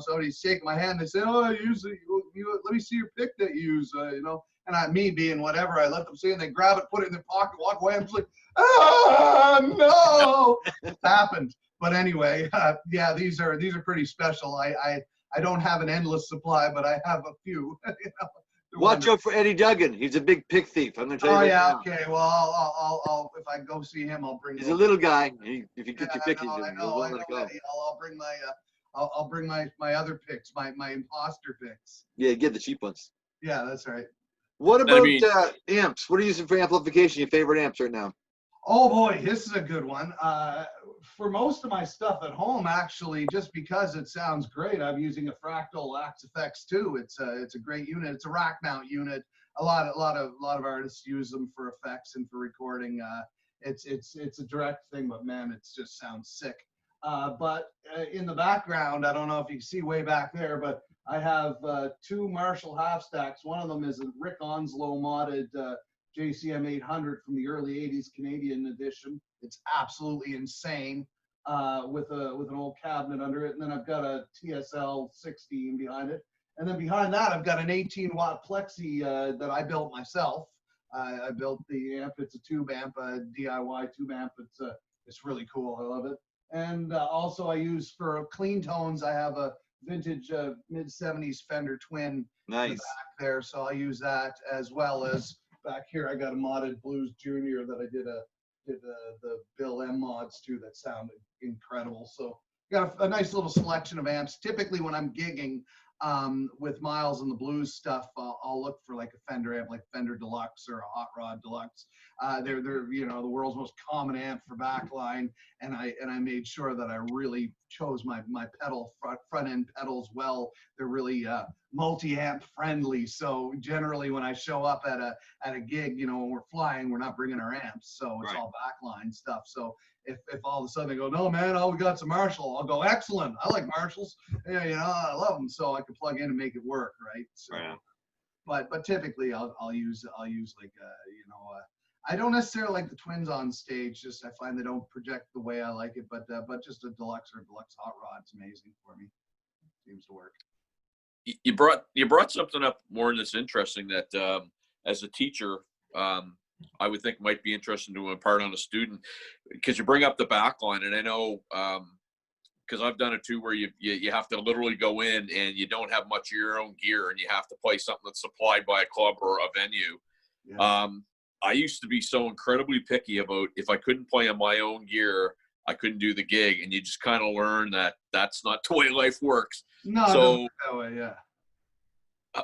somebody's shaking my hand. They say, "Oh, let me see your pick that you use." And me being whatever, I let them see, and they grab it, put it in their pocket, walk away. I'm just like, no, it happened. But anyway, yeah, these are pretty special. I don't have an endless supply, but I have a few. Watch out for Eddie Duggan. He's a big pick thief. I'm gonna tell you. Oh yeah, now. Okay. Well, I'll if I go see him, I'll bring. He's a little guy. If you get your pick, I know. I'll bring my other picks, my imposter picks. Yeah, get the cheap ones. Yeah, that's right. What about amps? What are you using for amplification? Your favorite amps right now? Oh boy, this is a good one. For most of my stuff at home, actually, just because it sounds great, I'm using a Fractal Axe FX 2. It's a great unit. It's a rack mount unit. A lot of artists use them for effects and for recording. It's a direct thing, but man, it just sounds sick. But in the background, I don't know if you can see way back there, but I have two Marshall half stacks. One of them is a Rick Onslow modded JCM 800 from the early 80s Canadian edition. It's absolutely insane, with an old cabinet under it. And then I've got a TSL 16 behind it. And then behind that, I've got an 18-watt Plexi that I built myself. I built the amp. It's a tube amp, a DIY tube amp. It's really cool. I love it. And also I use for clean tones, I have a vintage mid-70s Fender Twin. Nice. In the back there. So I use that, as well as back here I got a modded Blues Junior that I did the Bill M mods to that sound incredible. So got a nice little selection of amps. Typically when I'm gigging, with Myles and the blues stuff, I'll look for like a Fender amp, like Fender Deluxe or a Hot Rod Deluxe. They're the world's most common amp for backline, and I made sure that I really chose my pedal front end pedals well. They're really multi-amp friendly. So generally, when I show up at a gig, when we're flying, we're not bringing our amps, so it's all backline stuff. So if all of a sudden they go, no man, we got some Marshall, I'll go, excellent, I like Marshalls, yeah, I love them, so I can plug in and make it work, right? So, but typically I'll use like I don't necessarily like the twins on stage. Just I find they don't project the way I like it, but just a deluxe or a deluxe hot rod's amazing for me. Seems to work. You brought something up, Warren, that's interesting that as a teacher, I would think might be interesting to impart on a student, because you bring up the backline, and I know because I've done it too, where you have to literally go in and you don't have much of your own gear, and you have to play something that's supplied by a club or a venue. Yeah. I used to be so incredibly picky about if I couldn't play on my own gear, I couldn't do the gig, and you just kind of learn that that's not the way life works. No, so, it doesn't work that way, yeah.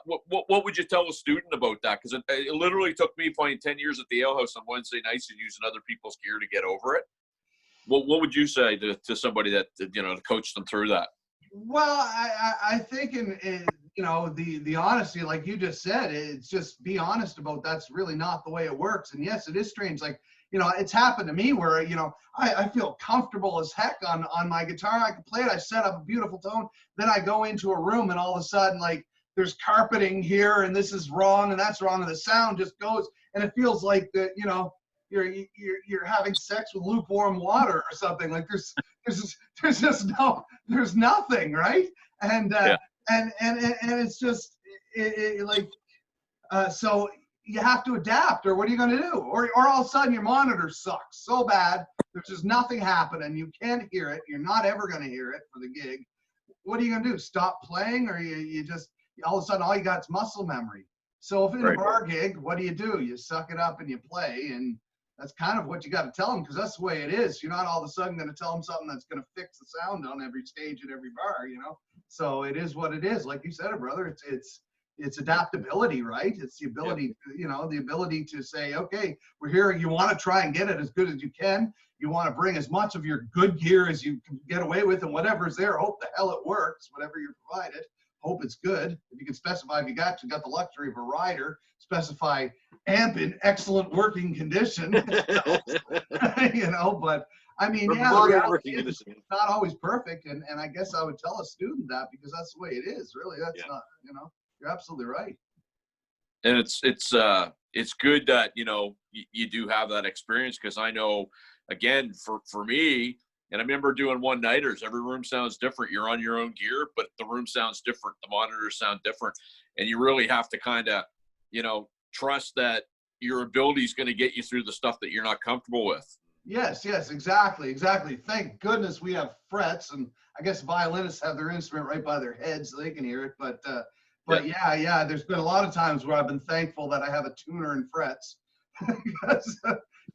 What would you tell a student about that? Because it literally took me playing 10 years at the Ale House on Wednesday nights and using other people's gear to get over it. What would you say to somebody that, to coach them through that? Well, I think in the honesty, like you just said, it's just be honest about that's really not the way it works. And yes, it is strange. Like, it's happened to me where, I feel comfortable as heck on my guitar. I can play it. I set up a beautiful tone. Then I go into a room and all of a sudden, like, there's carpeting here and this is wrong and that's wrong. And the sound just goes, and it feels like that, you're having sex with lukewarm water or something. Like there's nothing, right? And and it's just so you have to adapt, or what are you going to do? Or all of a sudden your monitor sucks so bad there's just nothing happening, you can't hear it, you're not ever going to hear it for the gig. What are you going to do? Stop playing? Or you just all of a sudden all you got is muscle memory. So if in a bar gig, what do? You suck it up and you play, and that's kind of what you got to tell them, because that's the way it is. You're not all of a sudden going to tell them something that's going to fix the sound on every stage at every bar, So it is what it is. Like you said, brother, it's adaptability, right? It's the ability, the ability to say, okay, we're here. You want to try and get it as good as you can. You want to bring as much of your good gear as you can get away with, and whatever's there, hope the hell it works, whatever you're provided. Hope it's good. If you can specify, if you got the luxury of a rider, specify amp in excellent working condition. But I mean, it's not always perfect, and I guess I would tell a student that, because that's the way it is. Really, that's not. You're absolutely right. And it's good that you do have that experience, because I know, again, for me. And I remember doing one-nighters. Every room sounds different. You're on your own gear, but the room sounds different. The monitors sound different. And you really have to kind of, trust that your ability is going to get you through the stuff that you're not comfortable with. Yes, exactly. Thank goodness we have frets, and I guess violinists have their instrument right by their head so they can hear it. But yeah, there's been a lot of times where I've been thankful that I have a tuner and frets.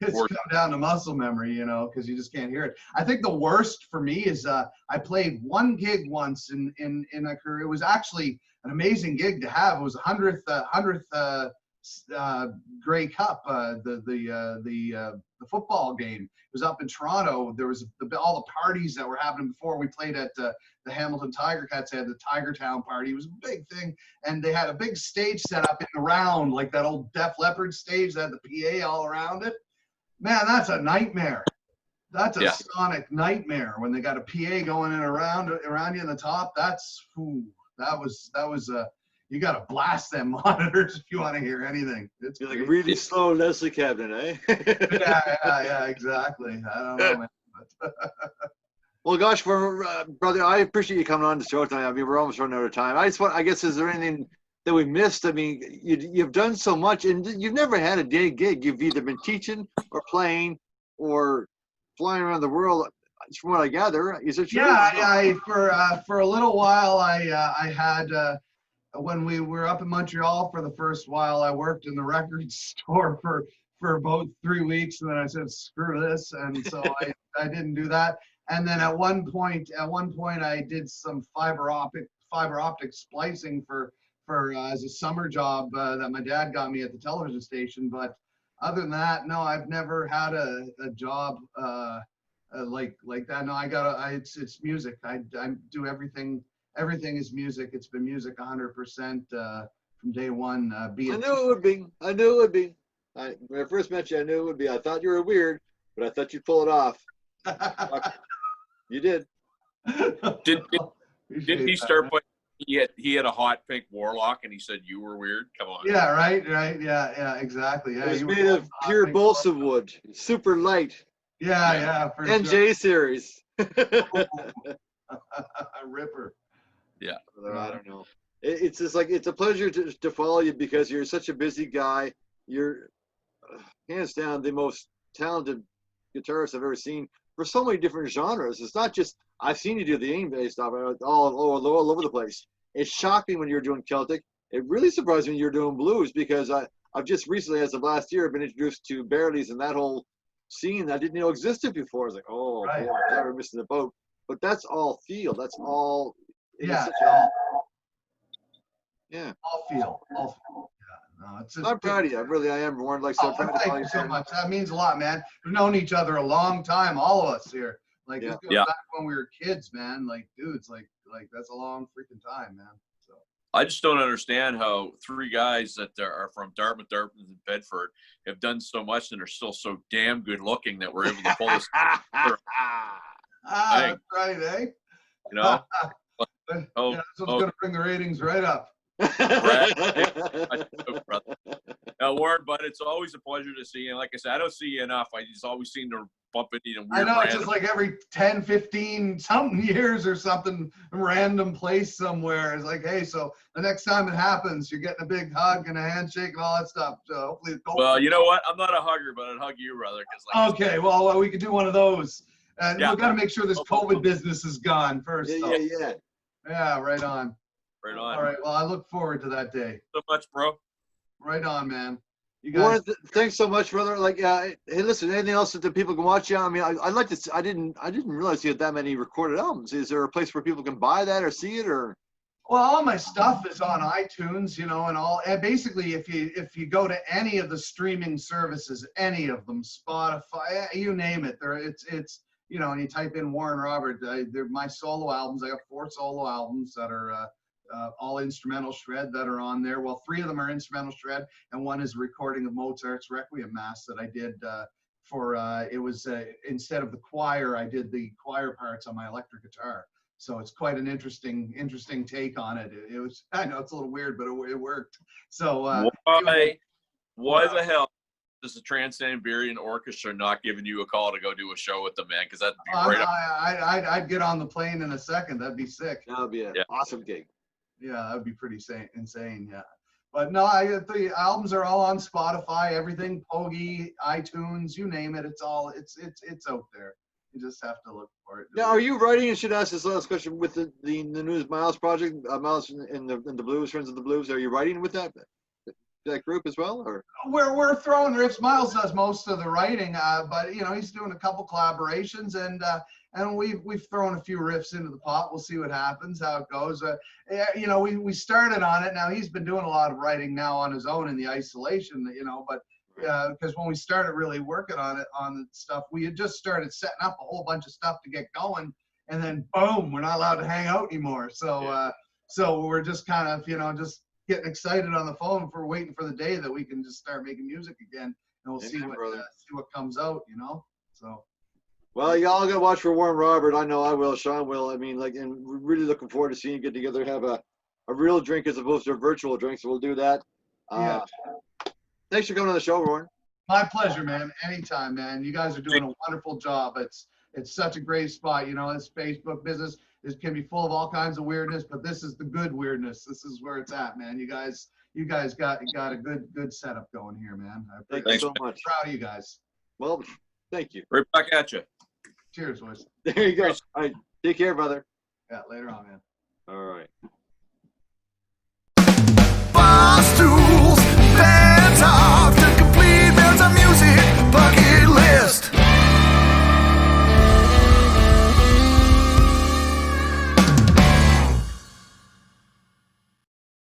It's come down to muscle memory, because you just can't hear it. I think the worst for me is I played one gig once in a career. It was actually an amazing gig to have. It was 100th Grey Cup, the football game. It was up in Toronto. There was all the parties that were happening before. We played at the Hamilton Tiger Cats. They had the Tiger Town party. It was a big thing, and they had a big stage set up in the round, like that old Def Leppard stage that had the PA all around it. Man, that's a nightmare. That's a sonic nightmare when they got a PA going in around you in the top. That was you got to blast them monitors if you want to hear anything. It's like a really slow Leslie cabinet, eh? yeah, exactly. I don't know, man. Well, gosh, brother, I appreciate you coming on the show tonight. I mean, we're almost running out of time. I guess, is there anything that we missed? I mean, you've done so much, and you've never had a day gig. You've either been teaching or playing or flying around the world. From what I gather, is it true? Yeah, for a little while, I had when we were up in Montreal for the first while, I worked in the record store for about 3 weeks, and then I said, screw this, and so I didn't do that. And then at one point, I did some fiber optic fiber optic splicing for as a summer job that my dad got me at the television station. But other than that, no, I've never had a job like that. No, it's music. I do everything. Everything is music. It's been music 100% from day one. I knew it would be. I knew it would be. When I first met you, I knew it would be. I thought you were weird, but I thought you'd pull it off. You did. Didn't he start putting? He had a hot pink warlock, and he said you were weird. Come on. Yeah, right, yeah, exactly. Yeah, It was made of pure balsa wood, super light. Yeah, for NJ sure. series. A ripper. Yeah. I don't know. It's just like it's a pleasure to follow you because you're such a busy guy. You're hands down the most talented guitarist I've ever seen for so many different genres. It's not just I've seen you do the Aim-based stuff all over the place. It's shocking when you're doing Celtic. It really surprised me when you're doing blues because I've just recently, as of last year, been introduced to Barley's and that whole scene I didn't know existed before. I was like, oh, Right. boy, I'm missing the boat. But that's all feel. That's all. Yeah, Yeah. I'll feel. Yeah, no, it's just, I'm proud of you. I am, Warren. Like, so proud of thank you so much. That means a lot, man. We've known each other a long time, all of us here. Like, this goes back when we were kids, man. Like, dudes, like that's a long freaking time, man. So I just don't understand how three guys that are from Dartmouth, and Bedford have done so much and are still so damn good looking that we're able to pull this. that's right, eh? You know? Yeah, this one's gonna bring the ratings right up. Now, Warren, but it's always a pleasure to see you. And like I said, I don't see you enough. I just always seem to bump into you in weird. I know, it's just like every 10, 15 something years or something, random place somewhere. It's like, hey, so the next time it happens, you're getting a big hug and a handshake and all that stuff. So hopefully, well, you know what? I'm not a hugger, but I'd hug you, brother. Okay, well, we could do one of those. And we've got to make sure this COVID business is gone first. Yeah, right on. Right on. All right, well, I look forward to that day. So much, bro. Right on, man. You guys. Warren, thanks so much, brother. Like, hey, listen, anything else that the people can watch? I mean, I'd like to. I didn't realize you had that many recorded albums. Is there a place where people can buy that or see it, or? Well, all my stuff is on iTunes, you know, and basically, if you go to any of the streaming services, any of them, Spotify, you name it, it's you know, and you type in Warren Robert, they're my solo albums. I got 4 solo albums that are all instrumental shred that are on there. Well, 3 of them are instrumental shred, and 1 is a recording of Mozart's Requiem Mass that I did for. It was instead of the choir, I did the choir parts on my electric guitar. So it's quite an interesting take on it. It was, I know it's a little weird, but it worked. So why the hell does the Trans-Siberian Orchestra not giving you a call to go do a show with them, man? Because that'd be right. I'd get on the plane in a second. That'd be sick. That would be an awesome gig. Yeah, that'd be pretty insane. Yeah, but no, the albums are all on Spotify, everything, Pogi, iTunes, you name it. It's all it's out there. You just have to look for it. Now, are you writing? And should ask this last question with the new Myles project, Myles in the Blues, Friends of the Blues. Are you writing with that group as well, or? We're throwing riffs. Myles does most of the writing, but you know he's doing a couple collaborations, and we've thrown a few riffs into the pot. We'll see what happens, how it goes. You know, we started on it. Now he's been doing a lot of writing now on his own in the isolation, you know, but. Because when we started really working on the stuff, we had just started setting up a whole bunch of stuff to get going, and then boom, we're not allowed to hang out anymore. So so we're just kind of, you know, just getting excited on the phone for waiting for the day that we can just start making music again, and we'll see what comes out, you know. So. Well, y'all gotta watch for Warren Robert. I know I will. Sean will. I mean, like, and we're really looking forward to seeing you get together, have a real drink as opposed to a virtual drink. So we'll do that. Yeah. Thanks for coming on the show, Warren. My pleasure, man. Anytime, man. You guys are doing a wonderful job. It's such a great spot. You know, this Facebook business can be full of all kinds of weirdness, but this is the good weirdness. This is where it's at, man. You guys got a good setup going here, man. Thank you so much. Proud of you guys. Well, thank you. Right back at you. Cheers, boys. There you go. All right. Take care, brother. Yeah, later on, man. All right.